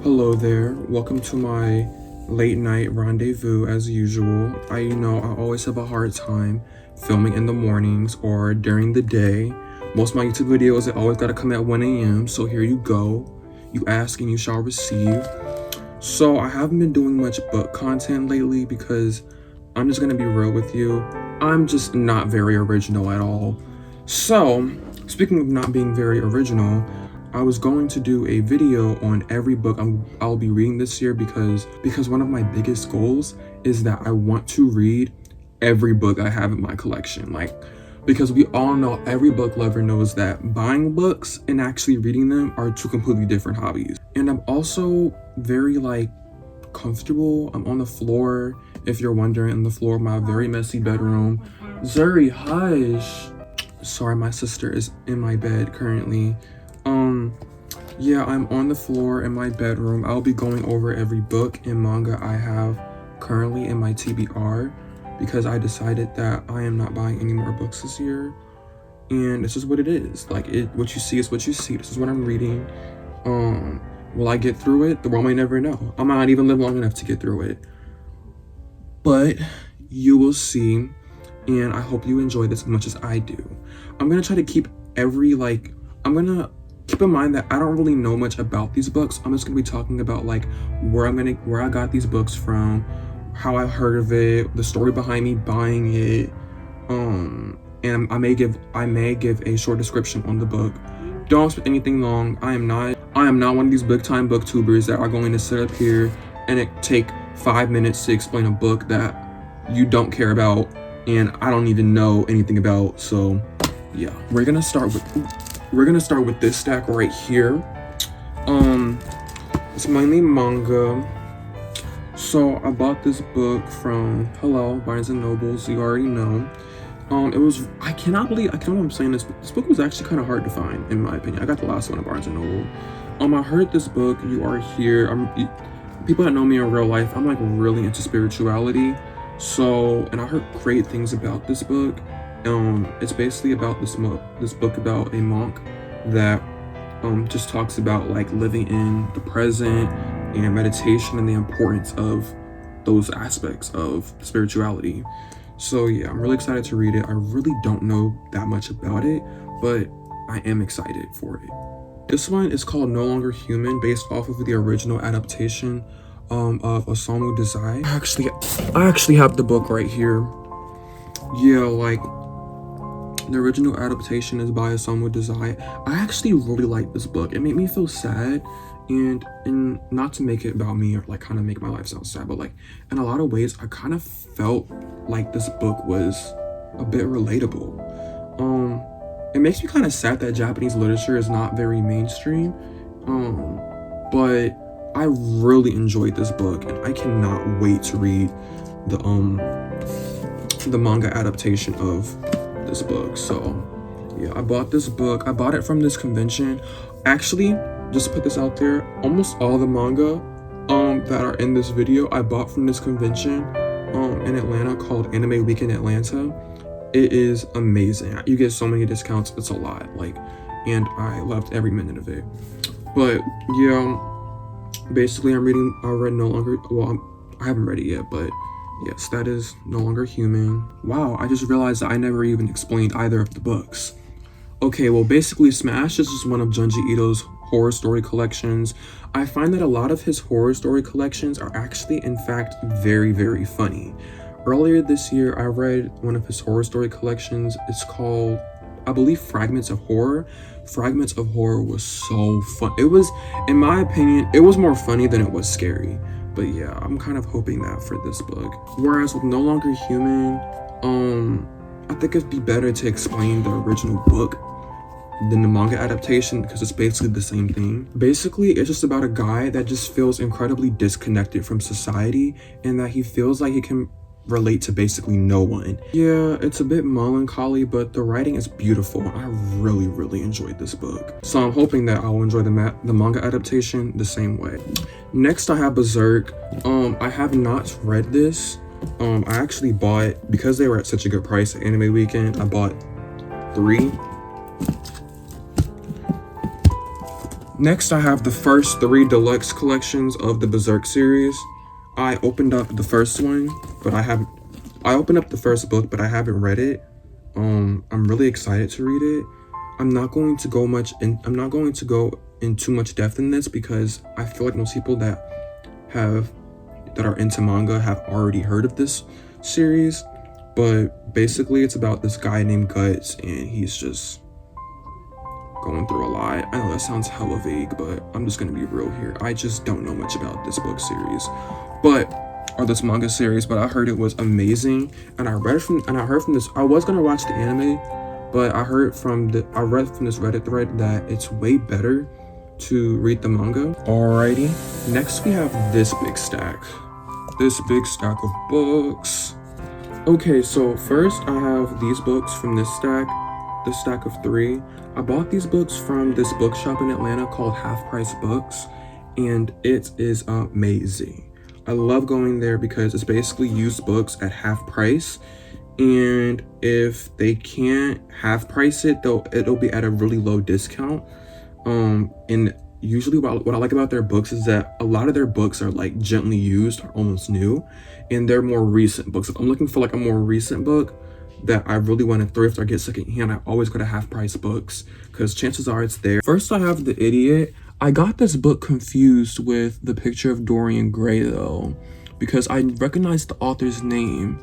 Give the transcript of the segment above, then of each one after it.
Hello there, welcome to my late night rendezvous as usual. I always have a hard time filming in the mornings or during the day. Most of my YouTube videos, they always gotta come at 1 a.m. So here you go. You ask and you shall receive. So I haven't been doing much book content lately because I'm just gonna be real with you. I'm just not very original at all. So, speaking of not being very original, I was going to do a video on every book I'll be reading this year because one of my biggest goals is that I want to read every book I have in my collection. Because we all know, every book lover knows that buying books and actually reading them are two completely different hobbies. And I'm also very comfortable. I'm on the floor, if you're wondering, on the floor of my very messy bedroom. Zuri, hush. Sorry, my sister is in my bed currently. Yeah, I'm on the floor in my bedroom. I'll be going over every book and manga I have currently in my TBR because I decided that I am not buying any more books this year. And this is what it is. What you see is what you see. This is what I'm reading. Will I get through it? The world may never know. I might not even live long enough to get through it. But you will see, and I hope you enjoy this as much as I do. I'm gonna try to keep keep in mind that I don't really know much about these books. I'm just gonna be talking about where I got these books from, how I heard of it, the story behind me buying it, and I may give a short description on the book. Don't expect anything long. I am not one of these big time booktubers that are going to sit up here and take 5 minutes to explain a book that you don't care about and I don't even know anything about. So yeah, we're gonna start with this stack right here. It's mainly manga. So I bought this book from Barnes and Nobles. You already know. I cannot believe I'm saying this. This book was actually kind of hard to find, in my opinion. I got the last one at Barnes and Noble. I heard this book, You Are Here. People that know me in real life, I'm really into spirituality. So, and I heard great things about this book. It's basically about this book about a monk that just talks about living in the present and meditation and the importance of those aspects of spirituality. So yeah, I'm really excited to read it. I really don't know that much about it, but I am excited for it. This one is called No Longer Human, based off of the original adaptation of Osamu Dazai. I actually have the book right here. Yeah, the original adaptation is by Osamu Dazai. I actually really like this book. It made me feel sad, and not to make it about me or kind of make my life sound sad, but in a lot of ways I kind of felt like this book was a bit relatable. It makes me kind of sad that Japanese literature is not very mainstream, but I really enjoyed this book and I cannot wait to read the manga adaptation of this book. So yeah, I bought this book. I bought it from this convention. Actually, just to put this out there, almost all the manga that are in this video I bought from this convention in Atlanta called Anime Week in Atlanta. It is amazing. You get so many discounts. It's a lot. And I loved every minute of it. But yeah, basically I read No Longer, I haven't read it yet, but yes, that is No Longer Human. Wow, I just realized that I never even explained either of the books. Okay, well, basically Smash is just one of Junji Ito's horror story collections. I find that a lot of his horror story collections are actually, in fact, very, very funny. Earlier this year, I read one of his horror story collections. It's called, I believe, Fragments of Horror. Fragments of Horror was so fun. It was, in my opinion, it was more funny than it was scary. But yeah, I'm kind of hoping that for this book. Whereas with No Longer Human, I think it'd be better to explain the original book than the manga adaptation because it's basically the same thing. Basically, it's just about a guy that just feels incredibly disconnected from society and that he feels like he can relate to basically no one. Yeah, it's a bit melancholy, but the writing is beautiful. I really, really enjoyed this book. So I'm hoping that I'll enjoy the manga adaptation the same way. Next, I have Berserk. I have not read this. I actually bought, because they were at such a good price at Anime Weekend, I bought 3. Next, I have the first 3 deluxe collections of the Berserk series. I opened up the first one, but I opened up the first book, but I haven't read it. I'm really excited to read it. I'm not going to go in too much depth in this because I feel like most people that are into manga have already heard of this series. But basically, it's about this guy named Guts, and he's just going through a lot. I know that sounds hella vague, but I'm just gonna be real here. I just don't know much about this book series, or this manga series, but I heard it was amazing, and I heard from this. I was gonna watch the anime, but I read from this Reddit thread that it's way better to read the manga. Alrighty, next we have this big stack of books. Okay, so first I have these books from this stack of 3. I bought these books from this bookshop in Atlanta called Half Price Books, and it is amazing. I love going there because it's basically used books at half price, and if they can't half price it, it'll be at a really low discount. And usually what I like about their books is that a lot of their books are like gently used or almost new, and they're more recent books. If I'm looking for like a more recent book that I really want to thrift or get secondhand, I always go to Half Price Books because chances are it's there. First, I have The Idiot. I got this book confused with The Picture of Dorian Gray though, because I recognized the author's name,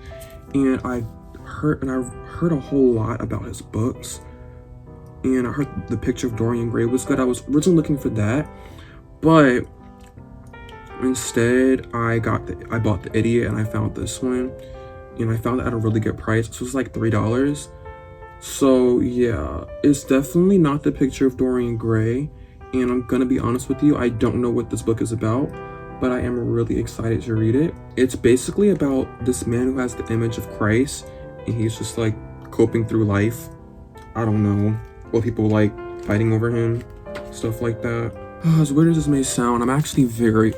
and I've heard a whole lot about his books, and I heard The Picture of Dorian Gray was good. I was originally looking for that, but instead I bought The Idiot, and I found this one, and I found it at a really good price. This was like $3. So yeah, it's definitely not The Picture of Dorian Gray, and I'm gonna be honest with you, I don't know what this book is about, but I am really excited to read it. It's basically about this man who has the image of Christ, and he's just like coping through life. I don't know what people like fighting over him, stuff like that. As weird as this may sound, I'm actually very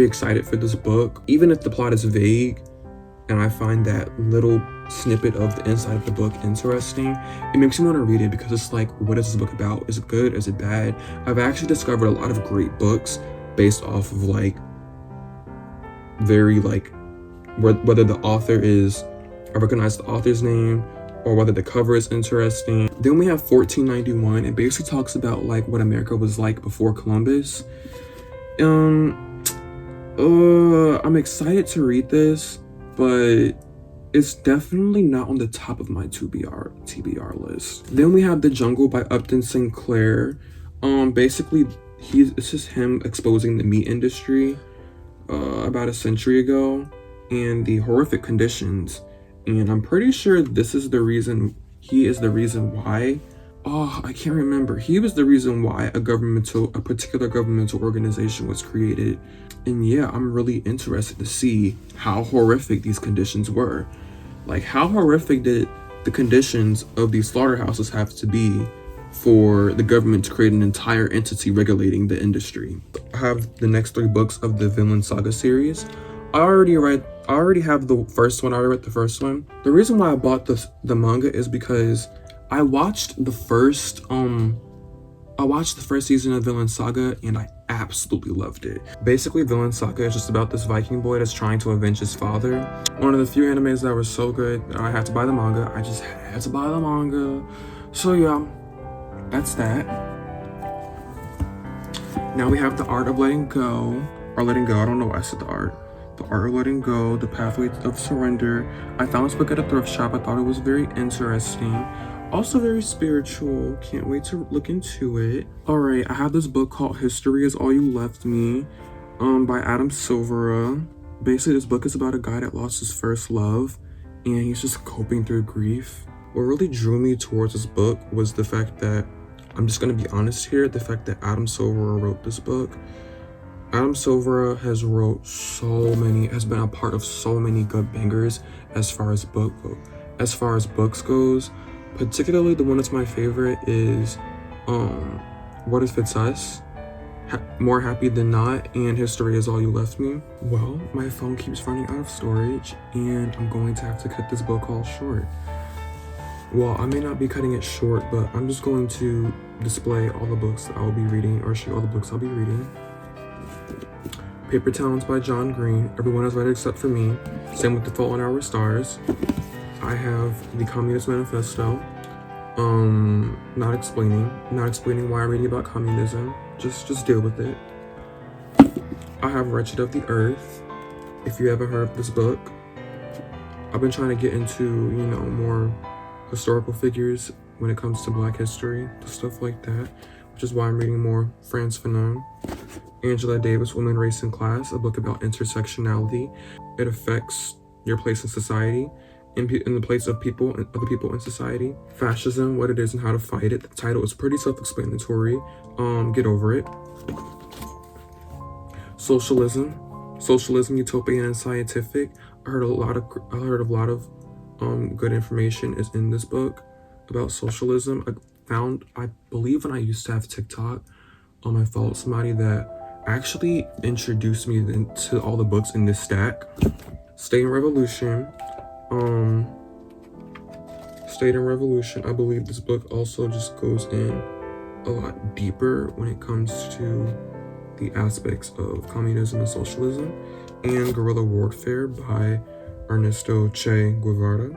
excited for this book, even if the plot is vague and I find that little snippet of the inside of the book interesting. It makes me want to read it because it's like, what is this book about? Is it good? Is it bad? I've actually discovered a lot of great books based off of like very like whether the author is, I recognize the author's name, or whether the cover is interesting. Then we have 1491. It basically talks about like what America was like before Columbus. I'm excited to read this, but it's definitely not on the top of my TBR list. Then we have The Jungle by Upton Sinclair. Basically it's just him exposing the meat industry about a century ago and the horrific conditions. And I'm pretty sure he is the reason why. I can't remember. He was the reason why a particular governmental organization was created. And yeah, I'm really interested to see how horrific these conditions were. Like, how horrific did the conditions of these slaughterhouses have to be for the government to create an entire entity regulating the industry? I have the next 3 books of the Vinland Saga series. I already have the first one. I already read the first one. The reason why I bought the manga is because I watched the first season of Vinland Saga, and I absolutely loved it. Basically, Vinland Saga is just about this Viking boy that's trying to avenge his father. One of the few animes that were so good that I had to buy the manga. I just had to buy the manga. So yeah, that's that. Now we have The Art of Letting Go, or Letting Go. I don't know why I said the art. The Art of Letting Go, The Pathway of Surrender. I found this book at a thrift shop. I thought it was very interesting. Also very spiritual. Can't wait to look into it. Alright, I have this book called History Is All You Left Me by Adam Silvera. Basically, this book is about a guy that lost his first love, and he's just coping through grief. What really drew me towards this book was the fact that, I'm just going to be honest here, the fact that Adam Silvera wrote this book. Adam Silvera has been a part of so many good bangers as far as books goes. Particularly the one that's my favorite is What If It's Us, More Happy Than Not, and History Is All You Left Me. Well, my phone keeps running out of storage, and I'm going to have to cut this book all short. Well, I may not be cutting it short, but I'm just going to display all the books that I will be reading, or show all the books I'll be reading. Paper Towns by John Green. Everyone has read it except for me. Same with The Fault in Our Stars. I have The Communist Manifesto. Not explaining why I'm reading about communism. Just deal with it. I have Wretched of the Earth. If you haven't heard of this book, I've been trying to get into, more historical figures when it comes to Black history, stuff like that, which is why I'm reading more Frantz Fanon. Angela Davis, Women, Race, and Class, a book about intersectionality. It affects your place in society, in the place of other people in society. Fascism, what it is and how to fight it. The title is pretty self-explanatory. Get over it. Socialism, utopian and scientific. I heard a lot of good information is in this book about socialism. I believe when I used to have TikTok, I followed somebody that actually introduced me to all the books in this stack. State and Revolution. I believe this book also just goes in a lot deeper when it comes to the aspects of communism and socialism. And Guerrilla Warfare by Ernesto Che Guevara.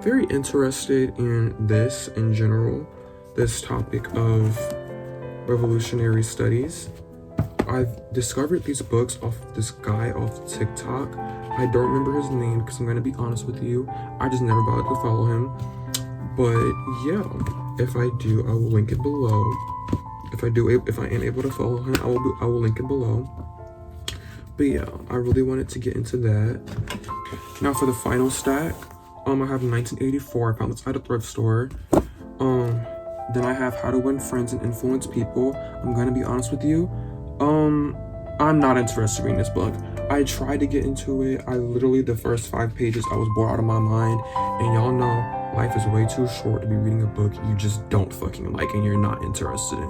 Very interested in this in general, this topic of revolutionary studies. I've discovered these books off this guy off TikTok. I don't remember his name because I'm going to be honest with you, I just never bothered to follow him. But yeah, if I do, I will link it below. If I am able to follow him, I will link it below. But yeah, I really wanted to get into that. Now for the final stack, I have 1984. I found this at a thrift store. Then I have How to Win Friends and Influence People. I'm gonna be honest with you, I'm not interested in reading this book. I tried to get into it. The first 5 pages, I was bored out of my mind. And y'all know, life is way too short to be reading a book you just don't fucking like and you're not interested in.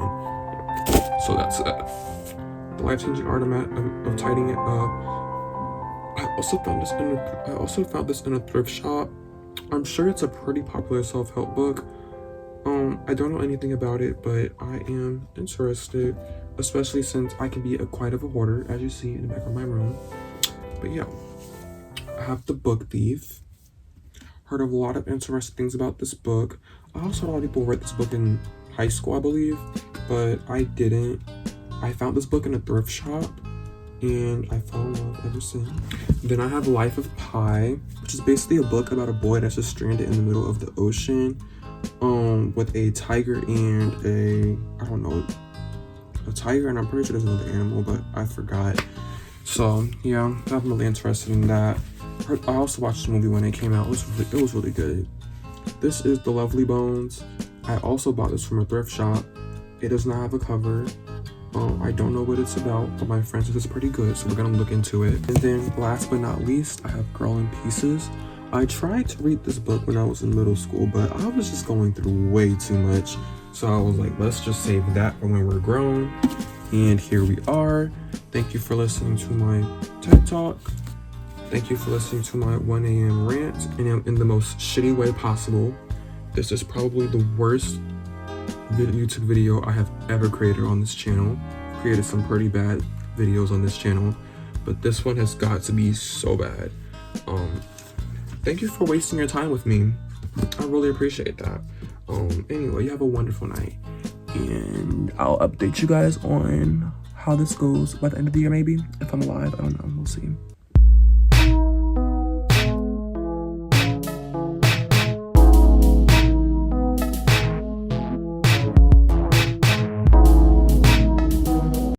So that's that. The Life-Changing Art of Tidying It Up. I also found this in a thrift shop. I'm sure it's a pretty popular self-help book. I don't know anything about it, but I am interested, especially since I can be quite of a hoarder, as you see in the back of my room. But yeah, I have The Book Thief. Heard of a lot of interesting things about this book. I also know a lot of people read this book in high school, I believe, but I didn't. I found this book in a thrift shop, and I fell in love ever since. Then I have Life of Pi, which is basically a book about a boy that's just stranded in the middle of the ocean, with a tiger and a tiger, and I'm pretty sure there's another animal, but I forgot. So yeah, I'm really interested in that. I also watched the movie when it came out. It was really good. This is The Lovely Bones. I also bought this from a thrift shop. It does not have a cover. I don't know what it's about, but my friend says it's pretty good, so we're gonna look into it. And then last but not least, I have Girl in Pieces. I tried to read this book when I was in middle school, but I was just going through way too much. So I was like, let's just save that for when we're grown. And here we are. Thank you for listening to my TED Talk. Thank you for listening to my 1 a.m. rant, and in the most shitty way possible. This is probably the worst YouTube video I have ever created on this channel. I've created some pretty bad videos on this channel, but this one has got to be so bad. Thank you for wasting your time with me. I really appreciate that. Anyway, you have a wonderful night, and I'll update you guys on how this goes by the end of the year, maybe, if I'm alive. I don't know, we'll see.